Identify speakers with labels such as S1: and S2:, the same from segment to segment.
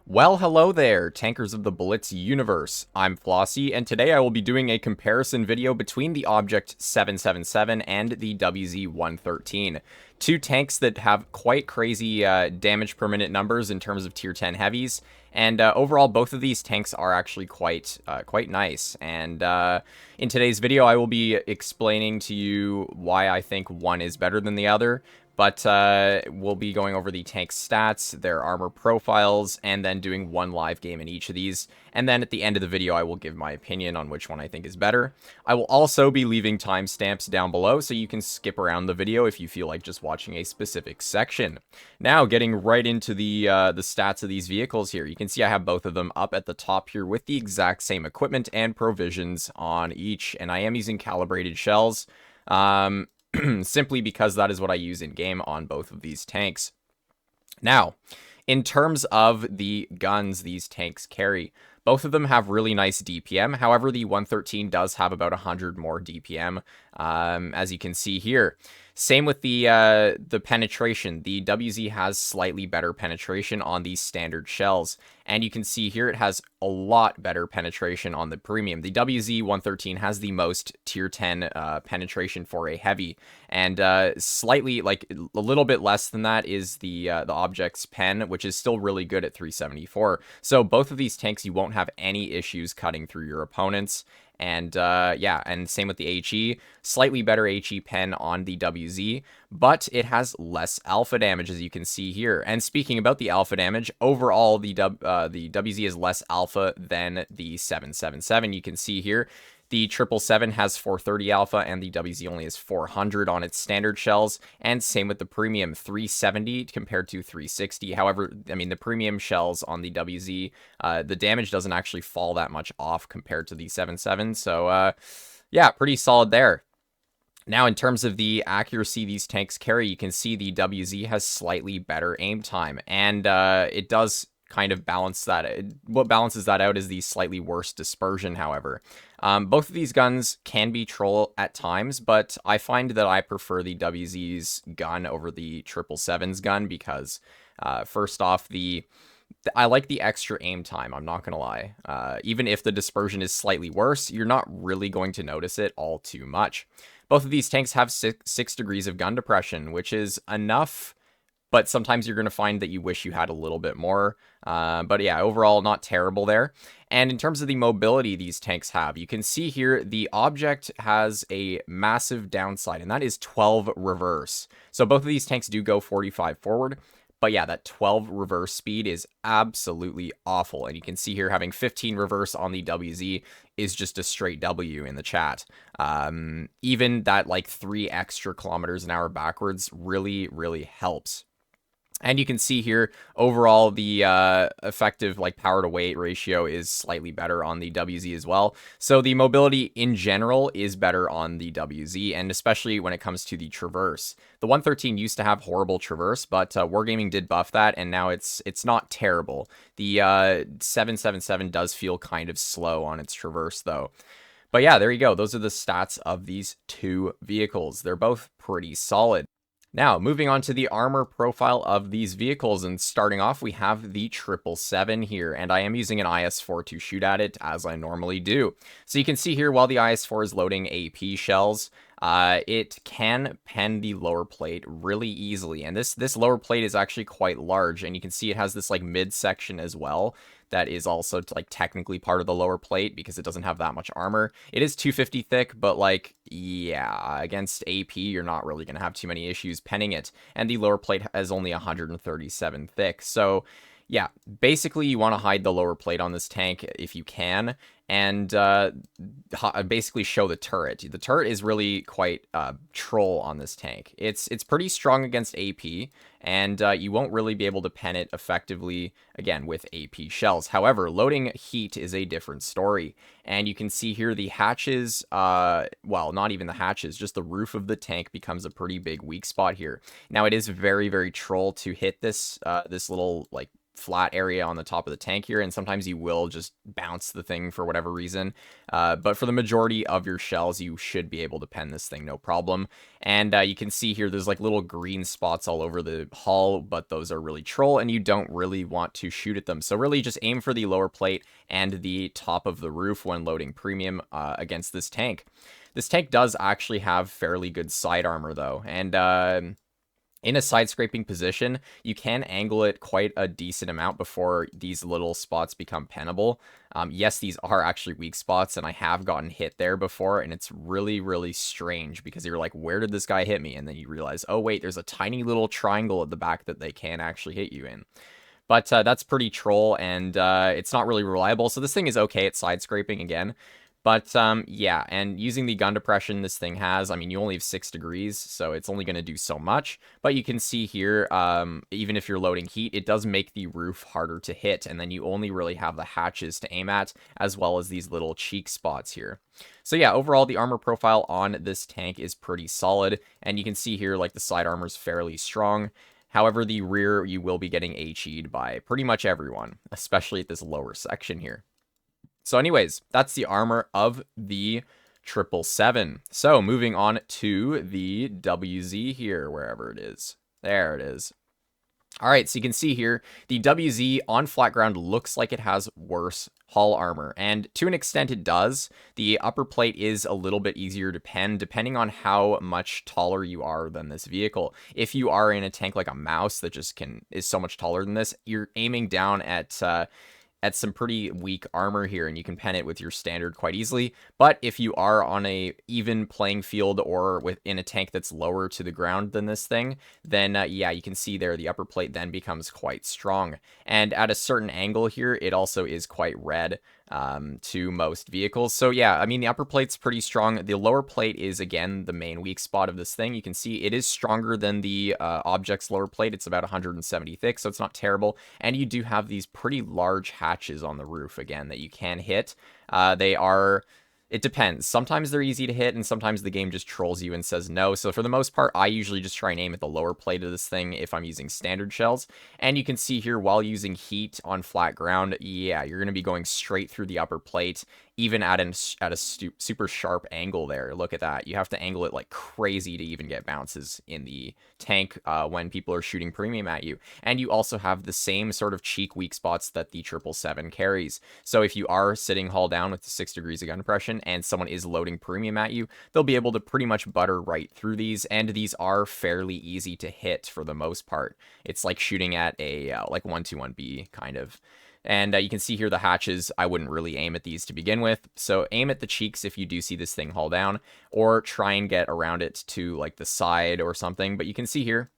S1: Well, hello there, tankers of the Blitz universe. I'm Flossie, and today I will be doing a comparison video between the Object 777 and the WZ-113. Two tanks that have quite crazy damage per minute numbers in terms of tier 10 heavies, and overall both of these tanks are actually quite nice. And in today's video I will be explaining to you why I think one is better than the other. But we'll be going over the tank stats, their armor profiles, and then doing one live game in each of these. And then at the end of the video, I will give my opinion on which one I think is better. I will also be leaving timestamps down below, so you can skip around the video if you feel like just watching a specific section. Now, getting right into the stats of these vehicles here, you can see I have both of them up at the top here with the exact same equipment and provisions on each, and I am using calibrated shells. Simply because that is what I use in game on both of these tanks. Now, in terms of the guns these tanks carry, both of them have really nice DPM. However, the 113 does have about 100 more DPM, as you can see here. Same with the penetration. The WZ has slightly better penetration on these standard shells. And you can see here it has a lot better penetration on the premium. The WZ-113 has the most tier 10 penetration for a heavy. And slightly, like a little bit less than that is the Object's pen, which is still really good at 374. So both of these tanks, you won't have any issues cutting through your opponents. And yeah, and same with the HE, slightly better HE pen on the WZ, but it has less alpha damage, as you can see here. And speaking about the alpha damage, overall the WZ is less alpha than the 777. You can see here the 777 has 430 alpha, and the WZ only has 400 on its standard shells, and same with the premium, 370 compared to 360. However, I mean, the premium shells on the WZ, the damage doesn't actually fall that much off compared to the 77, so yeah, pretty solid there. Now, in terms of the accuracy these tanks carry, you can see the WZ has slightly better aim time, and it does kind of balance that. What balances that out is the slightly worse dispersion, however. Both of these guns can be troll at times, but I find that I prefer the WZ's gun over the 777's gun because, first off, I like the extra aim time, I'm not going to lie. Even if the dispersion is slightly worse, you're not really going to notice it all too much. Both of these tanks have 6 degrees of gun depression, which is enough, but sometimes you're going to find that you wish you had a little bit more. But yeah, overall, not terrible there. And in terms of the mobility these tanks have, you can see here the Object has a massive downside, and that is 12 reverse. So both of these tanks do go 45 forward. But yeah, that 12 reverse speed is absolutely awful. And you can see here having 15 reverse on the WZ is just a straight W in the chat. Even that like 3 extra kilometers an hour backwards really, really helps. And you can see here, overall, the effective like power to weight ratio is slightly better on the WZ as well. So the mobility in general is better on the WZ, and especially when it comes to the traverse. The 113 used to have horrible traverse, but Wargaming did buff that, and now it's not terrible. The 777 does feel kind of slow on its traverse, though. But yeah, there you go. Those are the stats of these two vehicles. They're both pretty solid. Now, moving on to the armor profile of these vehicles, and starting off, we have the 777 here, and I am using an IS-4 to shoot at it, as I normally do. So you can see here, while the IS-4 is loading AP shells, it can pen the lower plate really easily, and this lower plate is actually quite large, and you can see it has this like mid-section as well that is also like technically part of the lower plate because it doesn't have that much armor. It is 250 thick, but like, yeah, against AP, you're not really going to have too many issues penning it, and the lower plate is only 137 thick, so yeah, basically you want to hide the lower plate on this tank if you can, and basically show the turret. The turret is really quite troll on this tank. It's pretty strong against AP, and you won't really be able to pen it effectively, again, with AP shells. However, loading heat is a different story, and you can see here the hatches, well, not even the hatches, just the roof of the tank becomes a pretty big weak spot here. Now, it is very, very troll to hit this, this little, like, flat area on the top of the tank here, and sometimes you will just bounce the thing for whatever reason. But for the majority of your shells, you should be able to pen this thing no problem. And you can see here there's like little green spots all over the hull, but those are really troll, and you don't really want to shoot at them. So really just aim for the lower plate and the top of the roof when loading premium against this tank. This tank does actually have fairly good side armor though, and in a side scraping position, you can angle it quite a decent amount before these little spots become pennable. Yes, these are actually weak spots, and I have gotten hit there before, and it's really, really strange because you're like, where did this guy hit me? And then you realize, oh wait, there's a tiny little triangle at the back that they can actually hit you in. But that's pretty troll, and it's not really reliable, so this thing is okay at side scraping again. But, yeah, and using the gun depression this thing has, I mean, you only have 6 degrees, so it's only going to do so much. But you can see here, even if you're loading heat, it does make the roof harder to hit, and then you only really have the hatches to aim at, as well as these little cheek spots here. So yeah, overall, the armor profile on this tank is pretty solid, and you can see here, like, the side armor's fairly strong. However, the rear, you will be getting HE'd by pretty much everyone, especially at this lower section here. So anyways, that's the armor of the 777. So moving on to the WZ here, wherever it is. There it is. All right, so you can see here, the WZ on flat ground looks like it has worse hull armor, and to an extent it does. The upper plate is a little bit easier to pen, depending on how much taller you are than this vehicle. If you are in a tank like a Mouse that just is so much taller than this, you're aiming down at some pretty weak armor here, and you can pen it with your standard quite easily. But if you are on a even playing field or within a tank that's lower to the ground than this thing, then yeah, you can see there the upper plate then becomes quite strong. And at a certain angle here, it also is quite red to most vehicles. So yeah, I mean, the upper plate's pretty strong. The lower plate is, again, the main weak spot of this thing. You can see it is stronger than the object's lower plate. It's about 170 thick, so it's not terrible. And you do have these pretty large hatches on the roof, again, that you can hit. It depends. Sometimes they're easy to hit, and sometimes the game just trolls you and says no. So for the most part, I usually just try and aim at the lower plate of this thing if I'm using standard shells. And you can see here, while using heat on flat ground, yeah, you're going to be going straight through the upper plate, even at a super sharp angle there. Look at that. You have to angle it like crazy to even get bounces in the tank when people are shooting premium at you. And you also have the same sort of cheek weak spots that the 777 carries. So if you are sitting hull down with the 6 degrees of gun depression and someone is loading premium at you, they'll be able to pretty much butter right through these, and these are fairly easy to hit for the most part. It's like shooting at a like 121B kind of. And you can see here the hatches, I wouldn't really aim at these to begin with. So aim at the cheeks if you do see this thing hull down, or try and get around it to like the side or something. But you can see here,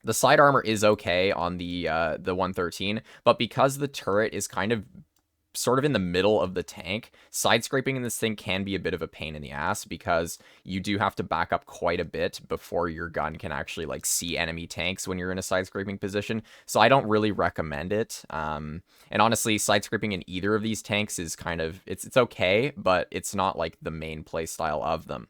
S1: the side armor is okay on the 113, but because the turret is kind of sort of in the middle of the tank, side scraping in this thing can be a bit of a pain in the ass, because you do have to back up quite a bit before your gun can actually like see enemy tanks when you're in a side scraping position. So I don't really recommend it. And honestly, side scraping in either of these tanks is kind of, it's okay, but it's not like the main play style of them.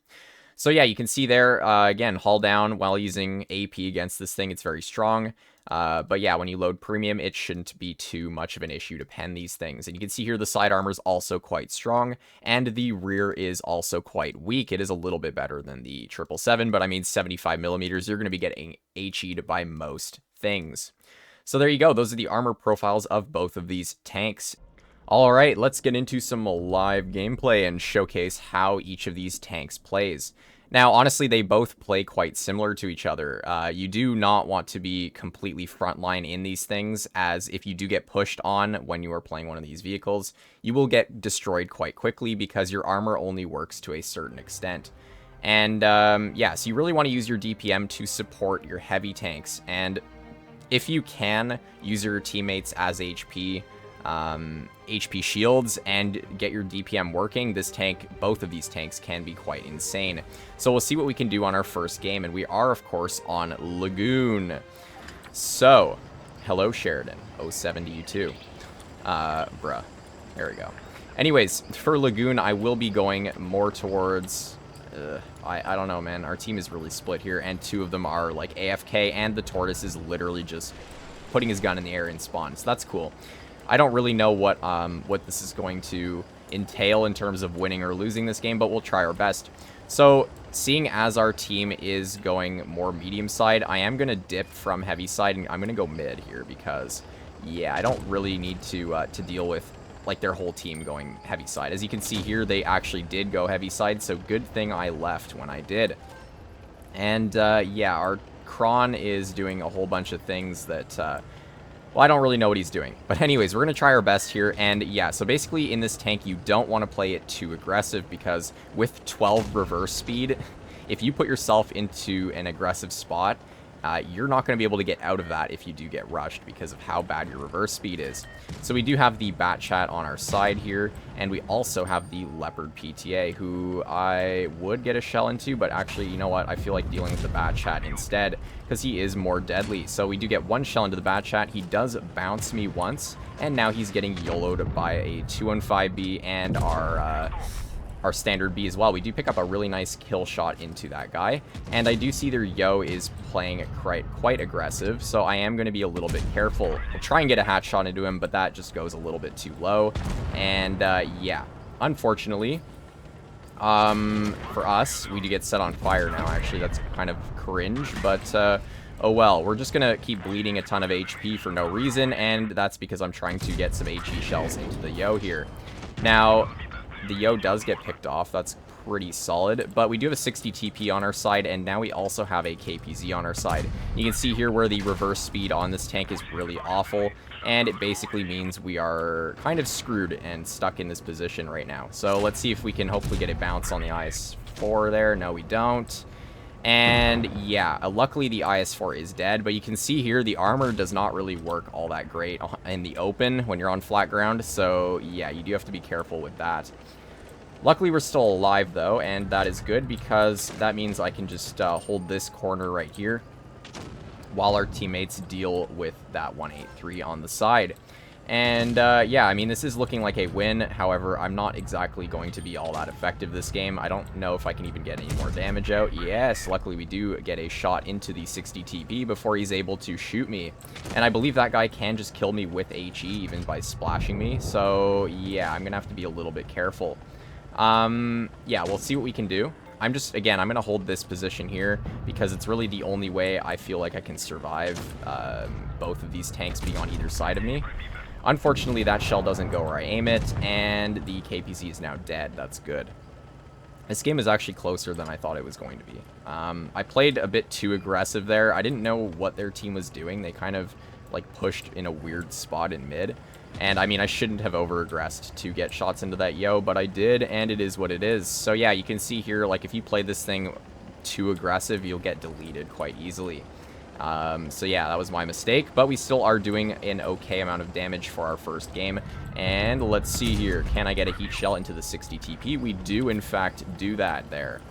S1: So yeah, you can see there, again, hull down while using AP against this thing, it's very strong. But yeah, when you load premium, it shouldn't be too much of an issue to pen these things. And you can see here the side armor is also quite strong, and the rear is also quite weak. It is a little bit better than the 777, but I mean 75 millimeters, you're going to be getting HE'd by most things. So there you go. Those are the armor profiles of both of these tanks. All right, let's get into some live gameplay and showcase how each of these tanks plays. Now, honestly, they both play quite similar to each other. You do not want to be completely frontline in these things, as if you do get pushed on when you are playing one of these vehicles, you will get destroyed quite quickly because your armor only works to a certain extent. And yeah, so you really want to use your DPM to support your heavy tanks. And if you can, use your teammates as HP shields and get your DPM working, this tank, both of these tanks, can be quite insane. So we'll see what we can do on our first game, and we are, of course, on Lagoon. So, hello Sheridan, 07 to you too. Bruh. There we go. Anyways, for Lagoon, I will be going more towards... I don't know, man. Our team is really split here, and two of them are, like, AFK, and the Tortoise is literally just putting his gun in the air in spawn. So that's cool. I don't really know what this is going to entail in terms of winning or losing this game, but we'll try our best. So, seeing as our team is going more medium side, I am going to dip from heavy side, and I'm going to go mid here because, yeah, I don't really need to deal with, like, their whole team going heavy side. As you can see here, they actually did go heavy side, so good thing I left when I did. And, yeah, our Kron is doing a whole bunch of things that, well, I don't really know what he's doing. But anyways, we're going to try our best here. And yeah, so basically in this tank, you don't want to play it too aggressive because with 12 reverse speed, if you put yourself into an aggressive spot, you're not going to be able to get out of that if you do get rushed because of how bad your reverse speed is. So we do have the Bat Chat on our side here, and we also have the Leopard PTA, who I would get a shell into, but actually, you know what, I feel like dealing with the Bat Chat instead, because he is more deadly. So we do get one shell into the Bat Chat. He does bounce me once, and now he's getting YOLO'd by a 215B and our standard B as well. We do pick up a really nice kill shot into that guy, and I do see their Yo is playing quite aggressive, so I am going to be a little bit careful. I'll try and get a hatch shot into him, but that just goes a little bit too low, and yeah, unfortunately, for us, we do get set on fire now. Actually, that's kind of cringe, but oh well. We're just gonna keep bleeding a ton of HP for no reason, and that's because I'm trying to get some HE shells into the Yo here. Now, the Yo does get picked off. That's pretty solid, but we do have a 60 TP on our side, and now we also have a KPZ on our side. You can see here where the reverse speed on this tank is really awful, and it basically means we are kind of screwed and stuck in this position right now. So let's see if we can hopefully get a bounce on the IS-4 there. No, we don't. And yeah, luckily the IS-4 is dead, but you can see here the armor does not really work all that great in the open when you're on flat ground, so yeah, you do have to be careful with that. Luckily we're still alive though, and that is good because that means I can just hold this corner right here while our teammates deal with that 183 on the side. And yeah, I mean, this is looking like a win. However, I'm not exactly going to be all that effective this game. I don't know if I can even get any more damage out. Yes, luckily we do get a shot into the 60 TP before he's able to shoot me. And I believe that guy can just kill me with HE even by splashing me. So yeah, I'm going to have to be a little bit careful. Yeah, we'll see what we can do. I'm going to hold this position here because it's really the only way I feel like I can survive both of these tanks being on either side of me. Unfortunately, that shell doesn't go where I aim it, and the KPZ is now dead. That's good. This game is actually closer than I thought it was going to be. I played a bit too aggressive there. I didn't know what their team was doing. They kind of like pushed in a weird spot in mid. And I mean, I shouldn't have over-aggressed to get shots into that Yo, but I did, and it is what it is. So yeah, you can see here, like if you play this thing too aggressive, you'll get deleted quite easily. So yeah, that was my mistake, but we still are doing an okay amount of damage for our first game. And let's see here, can I get a heat shell into the 60 TP? We do in fact do that there.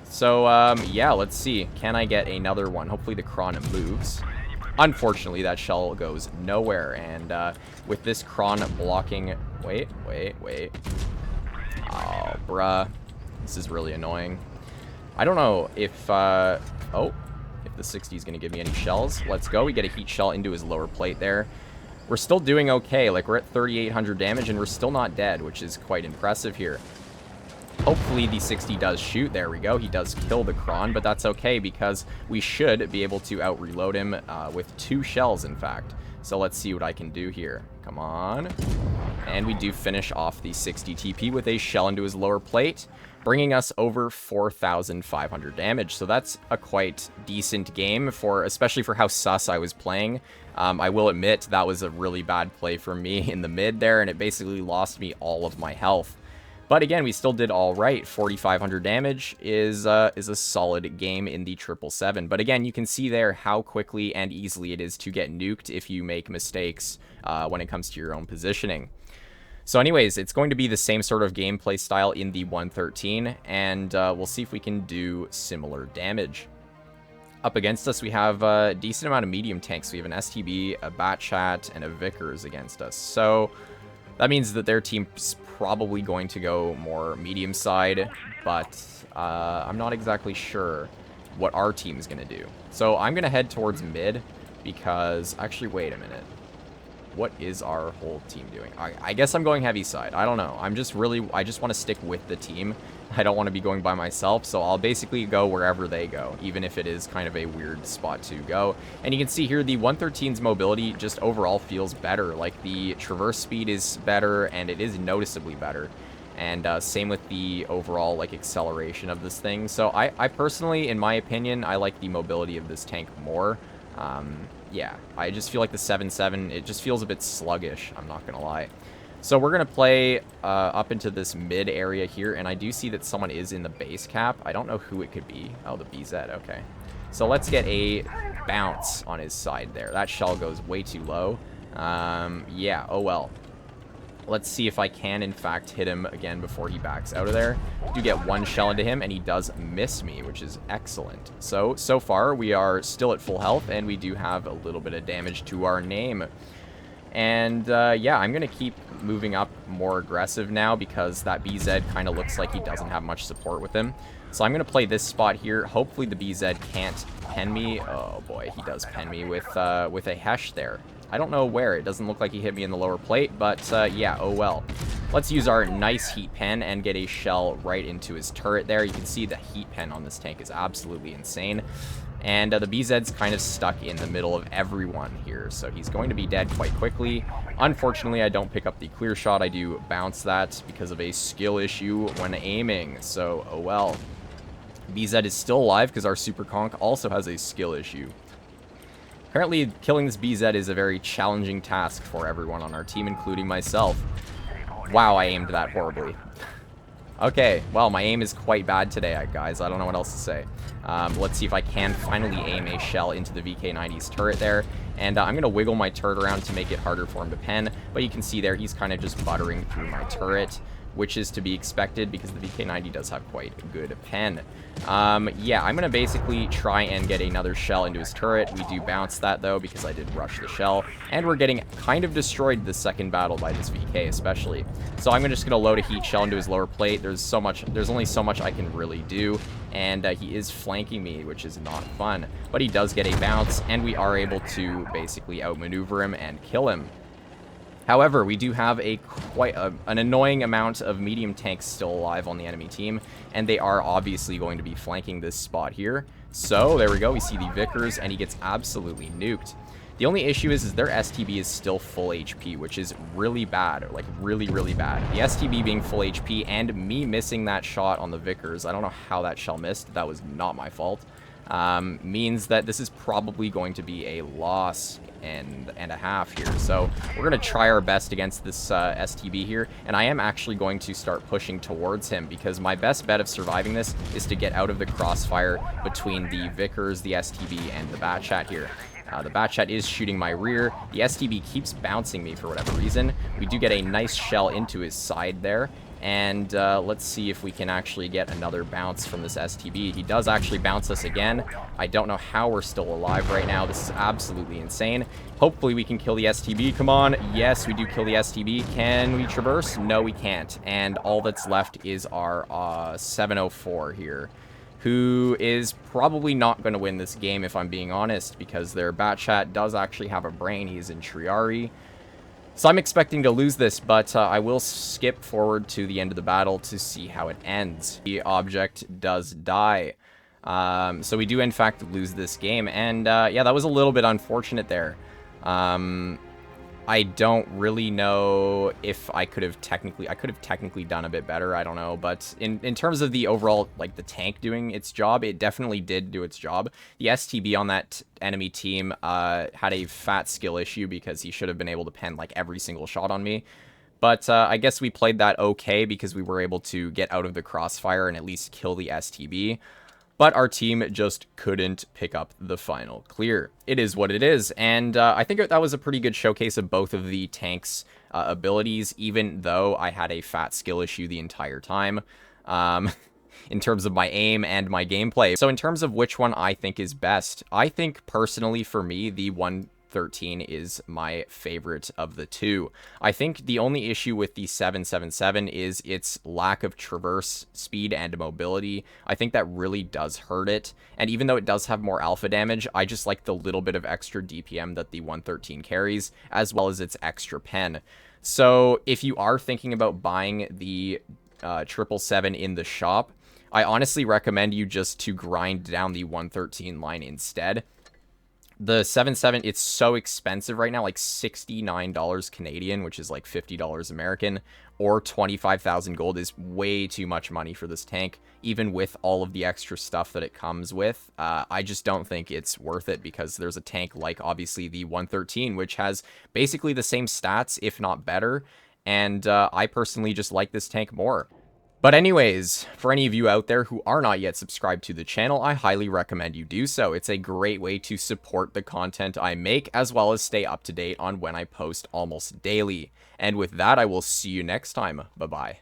S1: So yeah, let's see, can I get another one? Hopefully the Kron moves. Unfortunately, that shell goes nowhere, and with this Kron blocking... Wait. Oh, bruh. This is really annoying. I don't know if... if the 60 is going to give me any shells. Let's go. We get a heat shell into his lower plate there. We're still doing okay. Like, we're at 3,800 damage, and we're still not dead, which is quite impressive here. Hopefully the 60 does shoot. There we go. He does kill the Kron, but that's okay because we should be able to out-reload him with 2 shells, in fact. So let's see what I can do here. Come on. And we do finish off the 60 TP with a shell into his lower plate, bringing us over 4,500 damage. So that's a quite decent game, especially for how sus I was playing. I will admit that was a really bad play for me in the mid there, and it basically lost me all of my health. But again, we still did all right. 4,500 damage is a solid game in the 777. But again, you can see there how quickly and easily it is to get nuked if you make mistakes when it comes to your own positioning. So anyways, it's going to be the same sort of gameplay style in the 113, and we'll see if we can do similar damage. Up against us, we have a decent amount of medium tanks. We have an STB, a Bat Chat, and a Vickers against us. So that means that their team's probably going to go more medium side, but I'm not exactly sure what our team is going to do. So I'm going to head towards mid, because... Actually, wait a minute. What is our whole team doing? I guess I'm going heavy side. I don't know. I just want to stick with the team. I don't want to be going by myself, so I'll basically go wherever they go, even if it is kind of a weird spot to go. And you can see here, the 113's mobility just overall feels better. Like, the traverse speed is better, and it is noticeably better. And same with the overall, like, acceleration of this thing. So I personally, in my opinion, I like the mobility of this tank more. Yeah, I just feel like the 7.7, it just feels a bit sluggish, I'm not gonna lie. So we're gonna play up into this mid area here, and I do see that someone is in the base cap. I don't know who it could be. Oh, the BZ, okay. So let's get a bounce on his side there. That shell goes way too low. Yeah, oh well. Let's see if I can, in fact, hit him again before he backs out of there. I do get one shell into him, and he does miss me, which is excellent. So far, we are still at full health, and we do have a little bit of damage to our name. And, yeah, I'm going to keep moving up more aggressive now, because that BZ kind of looks like he doesn't have much support with him. So I'm going to play this spot here. Hopefully the BZ can't pen me. Oh, boy, he does pen me with a Hesh there. I don't know where. It doesn't look like he hit me in the lower plate, but yeah, oh well. Let's use our nice heat pen and get a shell right into his turret there. You can see the heat pen on this tank is absolutely insane. And the BZ's kind of stuck in the middle of everyone here, so he's going to be dead quite quickly. Unfortunately, I don't pick up the clear shot. I do bounce that because of a skill issue when aiming, so oh well. BZ is still alive because our Super Conk also has a skill issue. Apparently, killing this BZ is a very challenging task for everyone on our team, including myself. Wow, I aimed that horribly. Okay, well, my aim is quite bad today, guys. I don't know what else to say. Let's see if I can finally aim a shell into the VK90's turret there. And I'm going to wiggle my turret around to make it harder for him to pen. But you can see there, he's kind of just buttering through my turret, which is to be expected because the VK90 does have quite a good pen. Yeah, I'm going to basically try and get another shell into his turret. We do bounce that, though, because I did rush the shell. And we're getting kind of destroyed this second battle by this VK, especially. So I'm just going to load a heat shell into his lower plate. There's only so much I can really do. And he is flanking me, which is not fun. But he does get a bounce, and we are able to basically outmaneuver him and kill him. However, we do have quite an annoying amount of medium tanks still alive on the enemy team, and they are obviously going to be flanking this spot here. So, there we go, we see the Vickers, and he gets absolutely nuked. The only issue is their STB is still full HP, which is really bad, like really, really bad. The STB being full HP and me missing that shot on the Vickers, I don't know how that shell missed, that was not my fault, means that this is probably going to be a loss and a half here. So we're going to try our best against this STB here, and I am actually going to start pushing towards him because my best bet of surviving this is to get out of the crossfire between the Vickers, the STB, and the Batchat here. The Batchat is shooting my rear. The STB keeps bouncing me for whatever reason. We do get a nice shell into his side there. And let's see if we can actually get another bounce from this STB. He does actually bounce us again. I don't know how we're still alive right now. This is absolutely insane. Hopefully we can kill the STB. Come on. Yes, we do kill the STB. Can we traverse? No, we can't. And all that's left is our 704 here, who is probably not going to win this game, if I'm being honest, because their Batchat does actually have a brain. He's in Triari. So I'm expecting to lose this, but I will skip forward to the end of the battle to see how it ends. The object does die. So we do, in fact, lose this game. And, yeah, that was a little bit unfortunate there. I don't really know if I could have technically done a bit better. I don't know. But in terms of the overall, like, the tank doing its job, it definitely did do its job. The STB on that enemy team had a fat skill issue because he should have been able to pen, like, every single shot on me. But I guess we played that okay because we were able to get out of the crossfire and at least kill the STB. But our team just couldn't pick up the final clear. It is what it is, and I think that was a pretty good showcase of both of the tanks' abilities, even though I had a fat skill issue the entire time, in terms of my aim and my gameplay. So in terms of which one I think is best, I think personally for me, the 113 is my favorite of the two. I think the only issue with the 777 is its lack of traverse speed and mobility. I think that really does hurt it, and even though it does have more alpha damage, I just like the little bit of extra DPM that the 113 carries, as well as its extra pen. So if you are thinking about buying the 777 in the shop, I honestly recommend you just to grind down the 113 line instead. The 7.7, it's so expensive right now, like $69 Canadian, which is like $50 American, or 25,000 gold is way too much money for this tank, even with all of the extra stuff that it comes with. I just don't think it's worth it, because there's a tank like, obviously, the 113, which has basically the same stats, if not better, and I personally just like this tank more. But anyways, for any of you out there who are not yet subscribed to the channel, I highly recommend you do so. It's a great way to support the content I make, as well as stay up to date on when I post almost daily. And with that, I will see you next time. Bye-bye.